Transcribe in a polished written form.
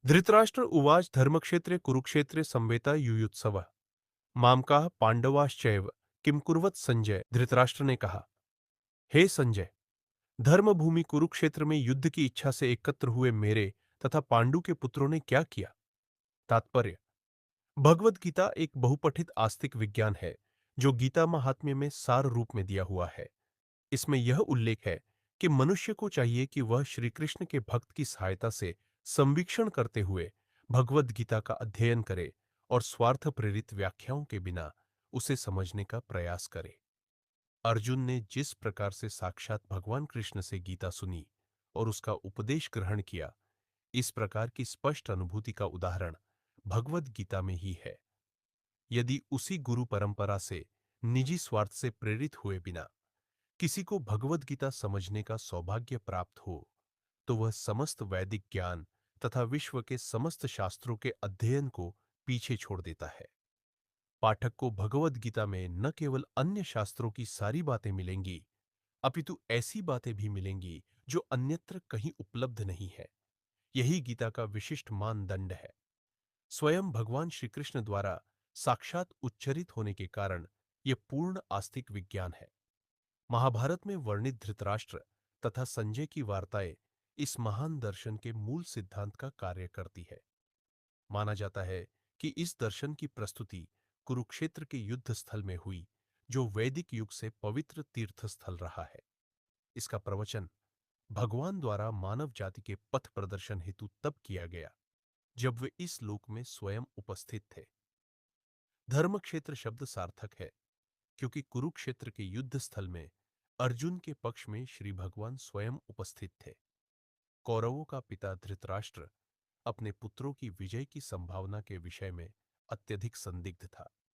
धृतराष्ट्र उवाच धर्मक्षेत्रे कुरुक्षेत्रे संवेता युयुत्सवः मामकाः पांडवाश्चैव किम कुर्वत संजय। धृतराष्ट्र ने कहा, हे संजय, धर्मभूमि कुरुक्षेत्र में युद्ध की इच्छा से एकत्र हुए मेरे तथा पांडु के पुत्रों ने क्या किया। तात्पर्य: भगवद गीता एक बहुपठित आस्तिक विज्ञान है जो गीता महात्म्य में सार रूप में दिया हुआ है। इसमें यह उल्लेख है कि मनुष्य को चाहिए कि वह श्री कृष्ण के भक्त की सहायता से संवीक्षण करते हुए भगवद गीता का अध्ययन करे और स्वार्थ प्रेरित व्याख्याओं के बिना उसे समझने का प्रयास करे। अर्जुन ने जिस प्रकार से साक्षात भगवान कृष्ण से गीता सुनी और उसका उपदेश ग्रहण किया, इस प्रकार की स्पष्ट अनुभूति का उदाहरण भगवद गीता में ही है। यदि उसी गुरु परंपरा से निजी स्वार्थ से प्रेरित हुए बिना किसी को भगवद गीता समझने का सौभाग्य प्राप्त हो, तो वह समस्त वैदिक ज्ञान तथा विश्व के समस्त शास्त्रों के अध्ययन को पीछे छोड़ देता है। पाठक को भगवद गीता में न केवल अन्य शास्त्रों की सारी बातें मिलेंगी, अपितु ऐसी बातें भी मिलेंगी जो अन्यत्र कहीं उपलब्ध नहीं है। यही गीता का विशिष्ट मानदंड है। स्वयं भगवान श्री कृष्ण द्वारा साक्षात उच्चरित होने के कारण यह पूर्ण आस्तिक विज्ञान है। महाभारत में वर्णित धृतराष्ट्र तथा संजय की वार्ताएं इस महान दर्शन के मूल सिद्धांत का कार्य करती है। माना जाता है कि इस दर्शन की प्रस्तुति कुरुक्षेत्र के युद्ध स्थल में हुई, जो वैदिक युग से पवित्र तीर्थ स्थल रहा है। इसका प्रवचन भगवान द्वारा मानव जाति के पथ प्रदर्शन हेतु तब किया गया जब वे इस लोक में स्वयं उपस्थित थे। धर्मक्षेत्र शब्द सार्थक है क्योंकि कुरुक्षेत्र के युद्ध स्थल में अर्जुन के पक्ष में श्री भगवान स्वयं उपस्थित थे। कौरवों का पिता धृतराष्ट्र अपने पुत्रों की विजय की संभावना के विषय में अत्यधिक संदिग्ध था।